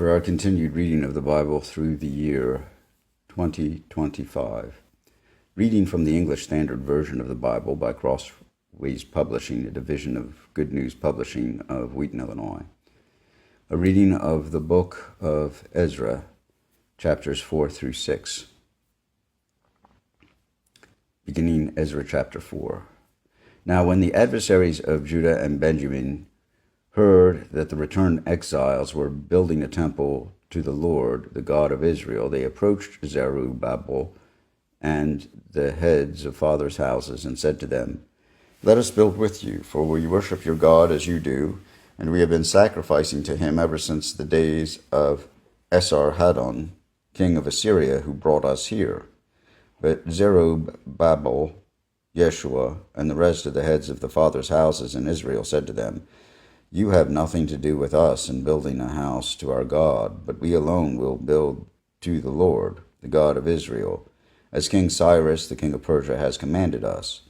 for our continued reading of the Bible through the year 2025. Reading from the English Standard Version of the Bible by Crossways Publishing, a division of Good News Publishing of Wheaton, Illinois. A reading of the book of Ezra, chapters 4 through 6. Beginning Ezra chapter 4. Now when the adversaries of Judah and Benjamin heard that the returned exiles were building a temple to the Lord, the God of Israel, they approached Zerubbabel and the heads of fathers' houses and said to them, "Let us build with you, for we worship your God as you do, and we have been sacrificing to him ever since the days of Esarhaddon, king of Assyria, who brought us here." But Zerubbabel, Yeshua, and the rest of the heads of the fathers' houses in Israel said to them, "You have nothing to do with us in building a house to our God, but we alone will build to the Lord, the God of Israel, as King Cyrus, the king of Persia, has commanded us."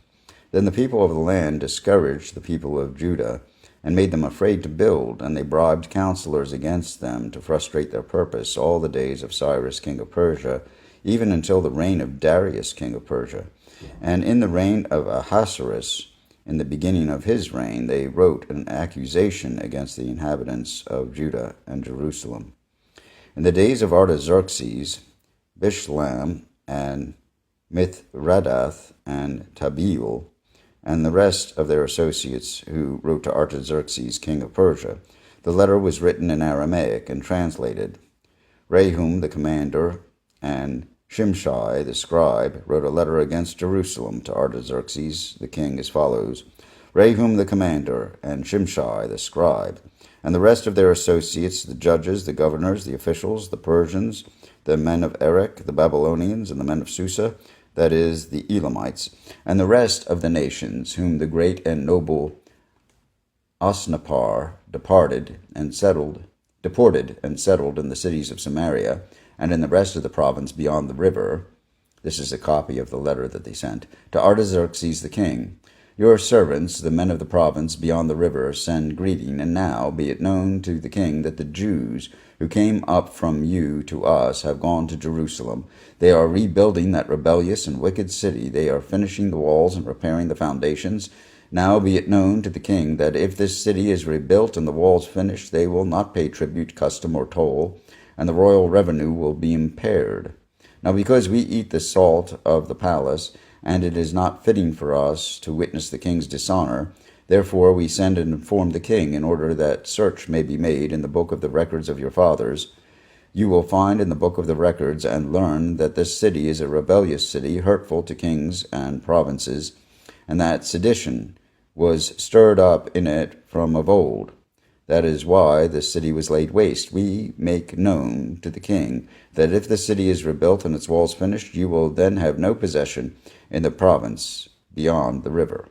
Then the people of the land discouraged the people of Judah and made them afraid to build, and they bribed counselors against them to frustrate their purpose all the days of Cyrus, king of Persia, even until the reign of Darius, king of Persia. And in the reign of Ahasuerus, in the beginning of his reign, they wrote an accusation against the inhabitants of Judah and Jerusalem. In the days of Artaxerxes, Bishlam and Mithredath and Tabeel, and the rest of their associates who wrote to Artaxerxes, king of Persia, the letter was written in Aramaic and translated. Rehum the commander and Shimshai the scribe wrote a letter against Jerusalem to Artaxerxes the king as follows: Rehum the commander and Shimshai the scribe, and the rest of their associates, the judges, the governors, the officials, the Persians, the men of Erech, the Babylonians, and the men of Susa, that is, the Elamites, and the rest of the nations, whom the great and noble Osnappar deported and settled in the cities of Samaria, and in the rest of the province beyond the river. This is a copy of the letter that they sent to Artaxerxes the king. Your servants, the men of the province beyond the river, send greeting, and now be it known to the king that the Jews who came up from you to us have gone to Jerusalem. They are rebuilding that rebellious and wicked city. They are finishing the walls and repairing the foundations. Now be it known to the king that if this city is rebuilt and the walls finished, they will not pay tribute, custom, or toll, and the royal revenue will be impaired. Now because we eat the salt of the palace, and it is not fitting for us to witness the king's dishonor, therefore we send and inform the king, in order that search may be made in the book of the records of your fathers. You will find in the book of the records and learn that this city is a rebellious city, hurtful to kings and provinces, and that sedition was stirred up in it from of old. That is why the city was laid waste. We make known to the king that if the city is rebuilt and its walls finished, you will then have no possession in the province beyond the river.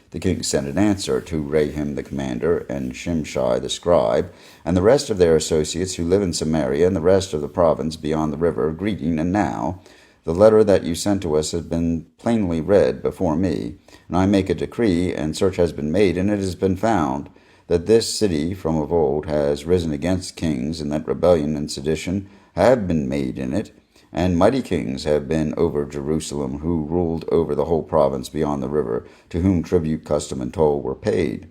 The king sent an answer to Rehum the commander and Shimshai the scribe, and the rest of their associates who live in Samaria and the rest of the province beyond the river, greeting, and now the letter that you sent to us has been plainly read before me, and I make a decree, and search has been made, and it has been found that this city from of old has risen against kings, and that rebellion and sedition have been made in it, and mighty kings have been over Jerusalem, who ruled over the whole province beyond the river, to whom tribute, custom, and toll were paid.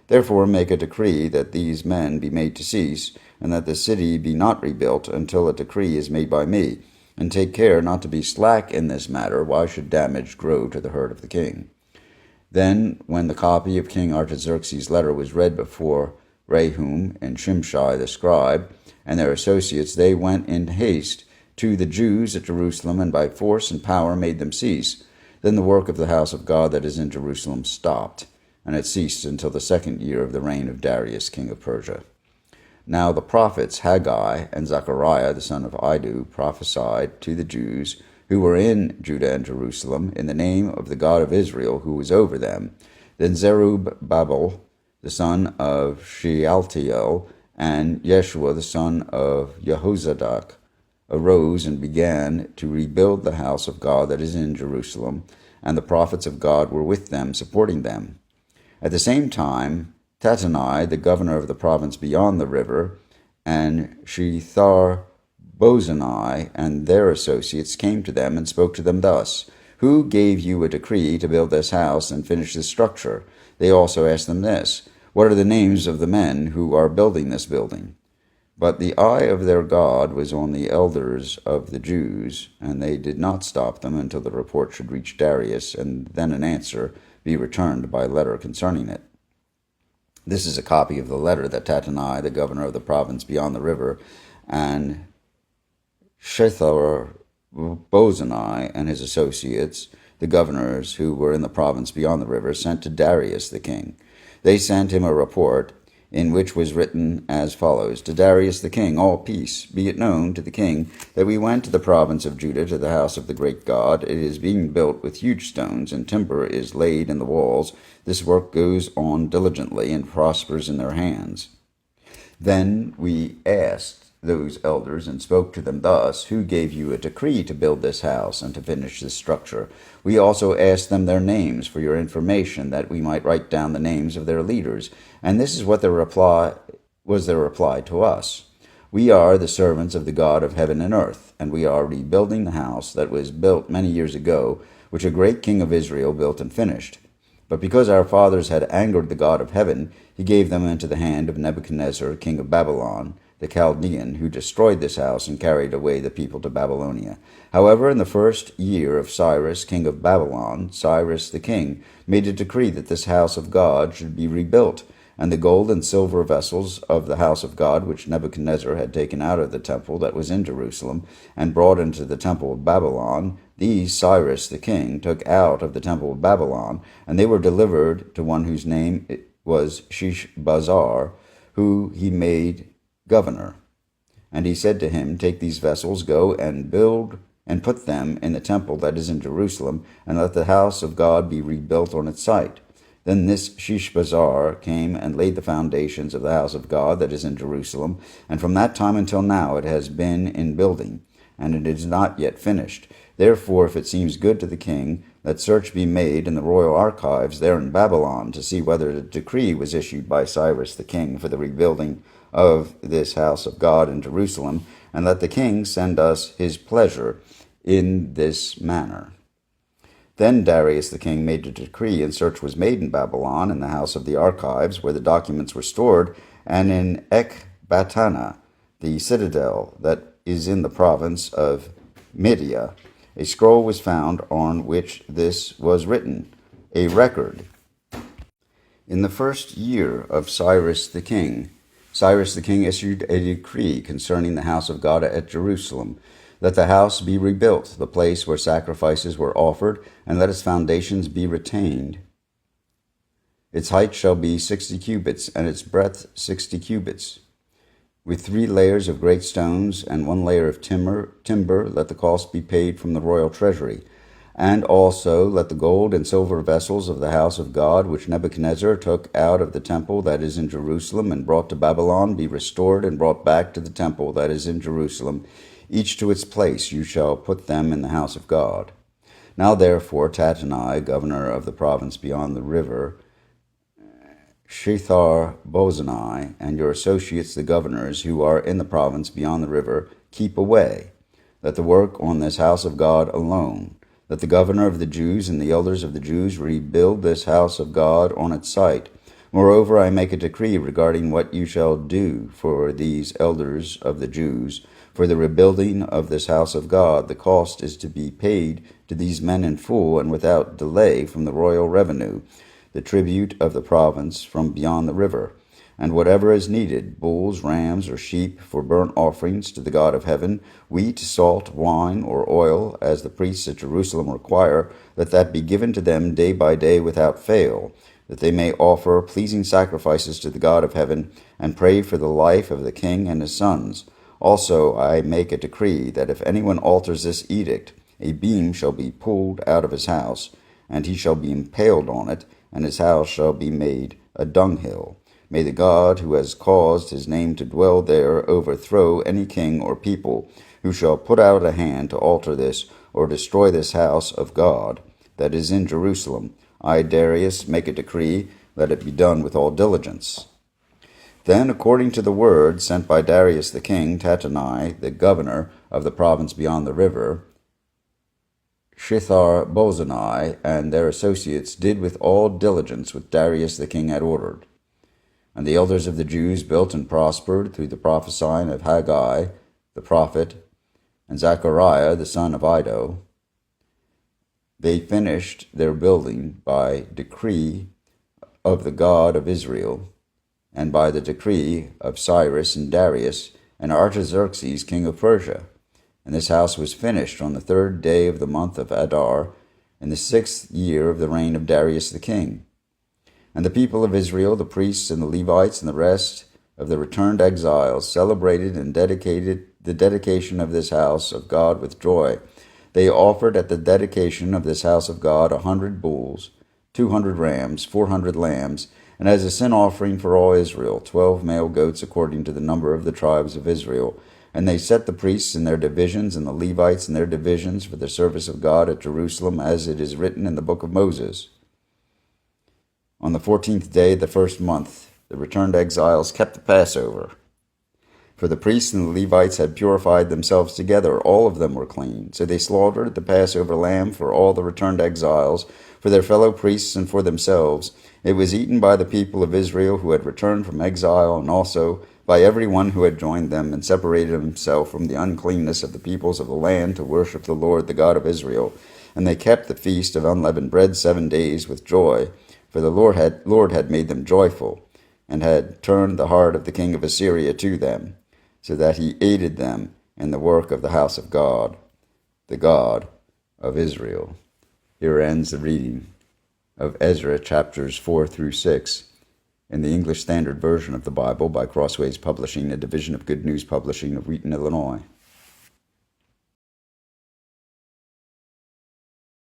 Therefore make a decree that these men be made to cease, and that the city be not rebuilt until a decree is made by me, and take care not to be slack in this matter. Why should damage grow to the hurt of the king? Then, when the copy of King Artaxerxes' letter was read before Rehum and Shimshai the scribe and their associates, they went in haste to the Jews at Jerusalem, and by force and power made them cease. Then the work of the house of God that is in Jerusalem stopped, and it ceased until the 2nd year of the reign of Darius, king of Persia. Now the prophets Haggai and Zechariah the son of Iddo prophesied to the Jews who were in Judah and Jerusalem, in the name of the God of Israel, who was over them. Then Zerubbabel, the son of Shealtiel, and Yeshua, the son of Jehozadak, arose and began to rebuild the house of God that is in Jerusalem, and the prophets of God were with them, supporting them. At the same time, Tattenai, the governor of the province beyond the river, and Shethar-bozenai and their associates came to them and spoke to them thus, Who gave you a decree to build this house and finish this structure? They also asked them this, What are the names of the men who are building this building? But the eye of their God was on the elders of the Jews, and they did not stop them until the report should reach Darius, and then an answer be returned by letter concerning it. This is a copy of the letter that Tattenai, the governor of the province beyond the river, and Shethar-bozenai and his associates, the governors who were in the province beyond the river, sent to Darius the king. They sent him a report, in which was written as follows, To Darius the king, all peace. Be it known to the king that we went to the province of Judah, to the house of the great God. It is being built with huge stones, and timber is laid in the walls. This work goes on diligently and prospers in their hands. Then we asked those elders and spoke to them thus, Who gave you a decree to build this house and to finish this structure? We also asked them their names for your information, that we might write down the names of their leaders. And this is what their reply to us. We are the servants of the God of heaven and earth, and we are rebuilding the house that was built many years ago, which a great king of Israel built and finished. But because our fathers had angered the God of heaven, he gave them into the hand of Nebuchadnezzar, king of Babylon, the Chaldean, who destroyed this house and carried away the people to Babylonia. However, in the first year of Cyrus, king of Babylon, Cyrus the king made a decree that this house of God should be rebuilt, and the gold and silver vessels of the house of God, which Nebuchadnezzar had taken out of the temple that was in Jerusalem, and brought into the temple of Babylon, these Cyrus the king took out of the temple of Babylon, and they were delivered to one whose name was Sheshbazzar, who he made governor. And he said to him, Take these vessels, go and build and put them in the temple that is in Jerusalem, and let the house of God be rebuilt on its site. Then this Sheshbazzar came and laid the foundations of the house of God that is in Jerusalem, and from that time until now it has been in building, and it is not yet finished. Therefore, if it seems good to the king, let search be made in the royal archives there in Babylon to see whether the decree was issued by Cyrus the king for the rebuilding of this house of God in Jerusalem, and let the king send us his pleasure in this manner. Then Darius the king made a decree, and search was made in Babylon, in the house of the archives, where the documents were stored, and in Ecbatana, the citadel that is in the province of Media. A scroll was found on which this was written, a record. In the first year of Cyrus the king issued a decree concerning the house of God at Jerusalem. Let the house be rebuilt, the place where sacrifices were offered, and let its foundations be retained. Its height shall be 60 cubits, and its breadth 60 cubits. With 3 layers of great stones and 1 layer of timber, let the cost be paid from the royal treasury. And also let the gold and silver vessels of the house of God, which Nebuchadnezzar took out of the temple that is in Jerusalem and brought to Babylon, be restored and brought back to the temple that is in Jerusalem. Each to its place you shall put them in the house of God. Now therefore Tattenai, governor of the province beyond the river, Shethar-bozenai, and your associates the governors who are in the province beyond the river, keep away. Let the work on this house of God alone. Let the governor of the Jews and the elders of the Jews rebuild this house of God on its site. Moreover, I make a decree regarding what you shall do for these elders of the Jews. For the rebuilding of this house of God, the cost is to be paid to these men in full and without delay from the royal revenue, the tribute of the province from beyond the river, and whatever is needed, bulls, rams, or sheep, for burnt offerings to the God of heaven, wheat, salt, wine, or oil, as the priests at Jerusalem require, let that be given to them day by day without fail, that they may offer pleasing sacrifices to the God of heaven, and pray for the life of the king and his sons. Also I make a decree that if anyone alters this edict, a beam shall be pulled out of his house, and he shall be impaled on it, and his house shall be made a dunghill. May the God who has caused his name to dwell there overthrow any king or people who shall put out a hand to alter this or destroy this house of God that is in Jerusalem. I, Darius, make a decree, let it be done with all diligence. Then, according to the word sent by Darius the king, Tattenai, the governor of the province beyond the river, Shethar-bozenai and their associates did with all diligence what Darius the king had ordered. And the elders of the Jews built and prospered through the prophesying of Haggai the prophet and Zechariah the son of Iddo. They finished their building by decree of the God of Israel, and by the decree of Cyrus and Darius and Artaxerxes king of Persia. And this house was finished on the 3rd day of the month of Adar, in the 6th year of the reign of Darius the king. And the people of Israel, the priests and the Levites and the rest of the returned exiles, celebrated and dedicated the dedication of this house of God with joy. They offered at the dedication of this house of God 100 bulls, 200 rams, 400 lambs, and as a sin offering for all Israel, 12 male goats according to the number of the tribes of Israel. And they set the priests in their divisions and the Levites in their divisions for the service of God at Jerusalem, as it is written in the book of Moses. On the 14th day of the 1st month, the returned exiles kept the Passover. For the priests and the Levites had purified themselves together, all of them were clean. So they slaughtered the Passover lamb for all the returned exiles, for their fellow priests and for themselves. It was eaten by the people of Israel who had returned from exile, and also by everyone who had joined them and separated himself from the uncleanness of the peoples of the land to worship the Lord, the God of Israel. And they kept the feast of unleavened bread 7 days with joy, for the Lord had made them joyful, and had turned the heart of the king of Assyria to them, so that he aided them in the work of the house of God, the God of Israel. Here ends the reading of Ezra chapters 4 through 6 in the English Standard Version of the Bible by Crossways Publishing, a division of Good News Publishing of Wheaton, Illinois.